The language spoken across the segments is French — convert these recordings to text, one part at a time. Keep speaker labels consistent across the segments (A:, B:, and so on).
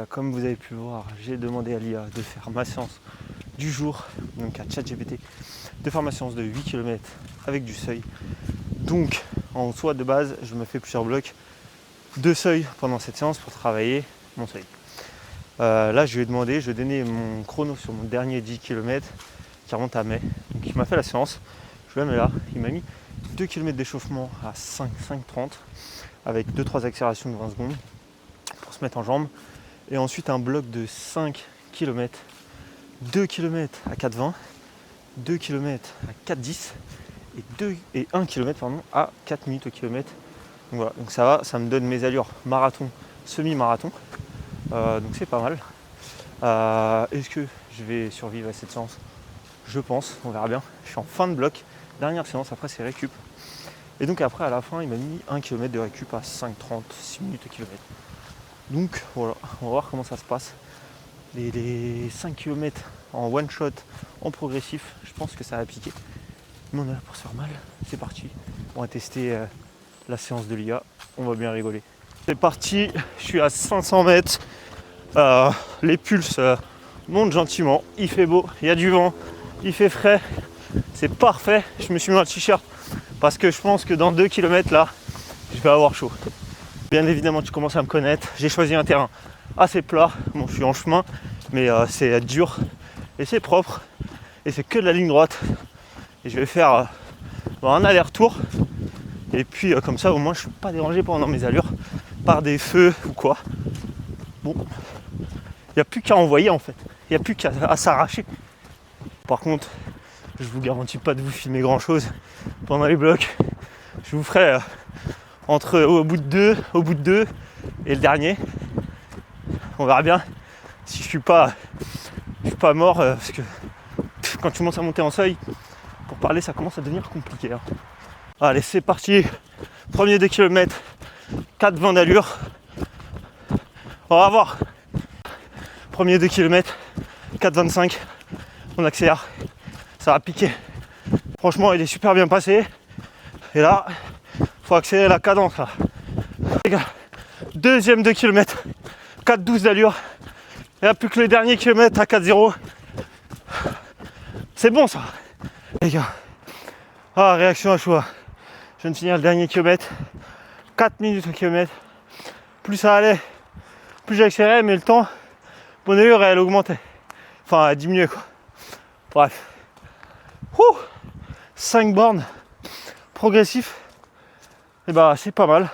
A: Comme vous avez pu le voir, j'ai demandé à l'IA de faire ma séance du jour, donc à ChatGPT, de faire ma séance de 8 km avec du seuil. Donc en soi de base, je me fais plusieurs blocs de seuil pendant cette séance pour travailler mon seuil. Là je lui ai demandé, je lui ai donné mon chrono sur mon dernier 10 km qui remonte à mai. Donc il m'a fait la séance, je le mets là, il m'a mis 2 km d'échauffement à 5,30 avec 2-3 accélérations de 20 secondes pour se mettre en jambes. Et ensuite un bloc de 5 km, 2 km à 4,20, 2 km à 4,10 et 1 km à 4 minutes au kilomètre. Donc voilà, donc ça va, ça me donne mes allures marathon, semi-marathon. Donc c'est pas mal. Est-ce que je vais survivre à cette séance? Je pense, on verra bien. Je suis en fin de bloc, dernière séance, après c'est récup. Et donc après à la fin il m'a mis 1 km de récup à 5,30, 6 minutes au kilomètre. Donc voilà, on va voir comment ça se passe. Les 5 km en one shot, en progressif, je pense que ça va piquer. Mais on est là pour se faire mal. C'est parti. On va tester la séance de l'IA. On va bien rigoler. C'est parti, je suis à 500 mètres. Les pulses montent gentiment. Il fait beau, il y a du vent, il fait frais. C'est parfait. Je me suis mis un t-shirt parce que je pense que dans 2 km là, je vais avoir chaud. Bien évidemment, tu commences à me connaître. J'ai choisi un terrain assez plat. Bon, je suis en chemin, mais c'est dur et c'est propre. Et c'est que de la ligne droite. Et je vais faire un aller-retour. Et puis comme ça, au moins, je ne suis pas dérangé pendant mes allures par des feux ou quoi. Bon, il n'y a plus qu'à envoyer en fait. Il n'y a plus qu'à s'arracher. Par contre, je vous garantis pas de vous filmer grand-chose pendant les blocs. Je vous ferai au bout de deux et le dernier. On verra bien si je suis pas mort parce que quand tu commences à monter en seuil, pour parler ça commence à devenir compliqué. Hein. Allez, c'est parti. Premier 2 km, 4,20 d'allure. On va voir. Premier 2 km, 4,25. On accélère. Ça va piquer. Franchement, il est super bien passé. Et là, faut accélérer la cadence là. Les gars, deuxième 2 km, 4,12 d'allure. Il n'y a plus que le dernier kilomètre à 4,0. C'est bon ça. Les gars. Réaction à choix. Je viens de finir le dernier kilomètre. 4 minutes au kilomètre. Plus ça allait, plus j'accélérais, mais le temps, mon allure elle augmentait. Enfin, elle diminuait quoi. Bref. 5 bornes progressif. Et bah c'est pas mal.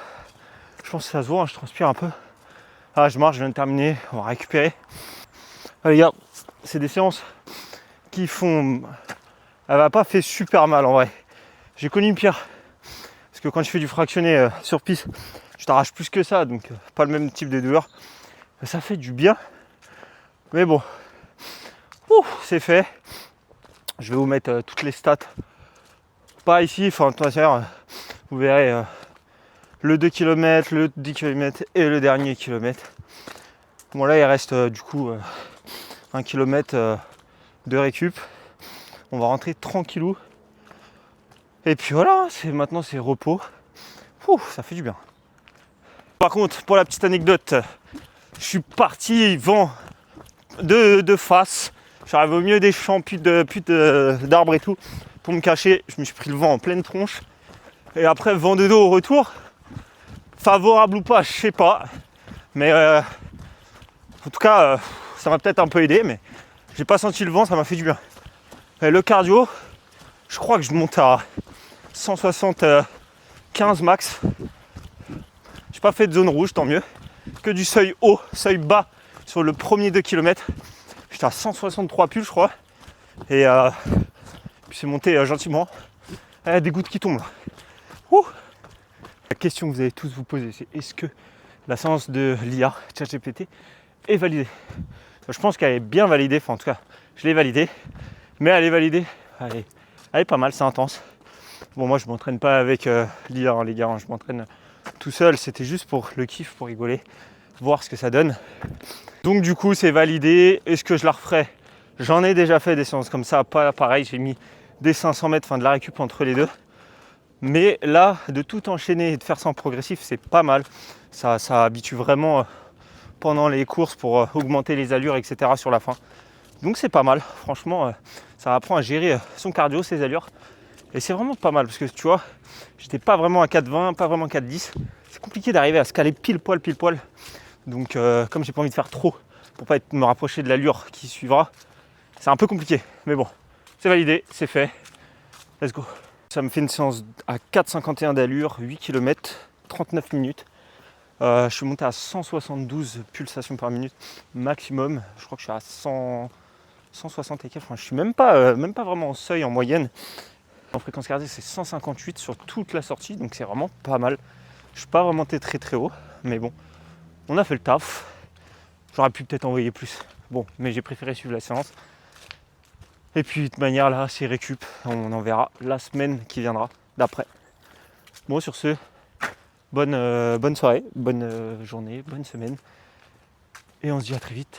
A: Je pense que ça se voit, hein, je transpire un peu. Je marche, je viens de terminer, on va récupérer. Les gars, c'est des séances qui font... Elle m'a pas fait super mal en vrai. J'ai connu pire. Parce que quand je fais du fractionné sur piste, je t'arrache plus que ça, donc pas le même type de douleur. Ça fait du bien. Mais bon, c'est fait. Je vais vous mettre toutes les stats. Pas ici, enfin de toute façon, vous verrez le 2 km, le 10 km et le dernier kilomètre. Bon là il reste du coup 1 km de récup. On va rentrer tranquillou. Et puis voilà, maintenant c'est repos. Ça fait du bien. Par contre, pour la petite anecdote, je suis parti vent de face. J'arrive au milieu des champs, d'arbres et tout, pour me cacher. Je me suis pris le vent en pleine tronche. Et après, vent de dos au retour. Favorable ou pas, je sais pas. Mais en tout cas, ça m'a peut-être un peu aidé, mais j'ai pas senti le vent, ça m'a fait du bien. Et le cardio, je crois que je monte à 175 max. J'ai pas fait de zone rouge, tant mieux. Que du seuil haut, seuil bas sur le premier 2 km. J'étais à 163 pulls, je crois. Et puis c'est monté gentiment. Des gouttes qui tombent là. La question que vous allez tous vous poser, c'est est-ce que la séance de l'IA, ChatGPT, est validée? Je pense qu'elle est bien validée. Enfin, en tout cas, je l'ai validée. Mais elle est validée. Elle est pas mal, c'est intense. Bon, moi, je m'entraîne pas avec l'IA, les gars. Je m'entraîne tout seul. C'était juste pour le kiff, pour rigoler, voir ce que ça donne. Donc, du coup, c'est validé. Est-ce que je la referai? J'en ai déjà fait des séances comme ça. Pas pareil, j'ai mis des 500 mètres, enfin de la récup entre les deux. Mais là, de tout enchaîner et de faire ça en progressif, c'est pas mal. Ça habitue vraiment pendant les courses pour augmenter les allures, etc. sur la fin. Donc c'est pas mal, franchement, ça apprend à gérer son cardio, ses allures. Et c'est vraiment pas mal parce que tu vois, j'étais pas vraiment à 4,20, pas vraiment à 4,10. C'est compliqué d'arriver à se caler pile poil. Donc comme j'ai pas envie de faire trop pour pas me rapprocher de l'allure qui suivra, c'est un peu compliqué. Mais bon, c'est validé, c'est fait. Let's go. Ça me fait une séance à 4,51 d'allure, 8 km, 39 minutes. Je suis monté à 172 pulsations par minute maximum. Je crois que je suis à 160 et quelques. Enfin, je suis même pas vraiment en seuil en moyenne. En fréquence cardiaque, c'est 158 sur toute la sortie, donc c'est vraiment pas mal. Je suis pas remonté très haut, mais bon, on a fait le taf. J'aurais pu peut-être envoyer plus. Bon, mais j'ai préféré suivre la séance. Et puis de toute manière, là, c'est récup. On en verra la semaine qui viendra d'après. Bon, sur ce, bonne soirée, bonne journée, bonne semaine. Et on se dit à très vite.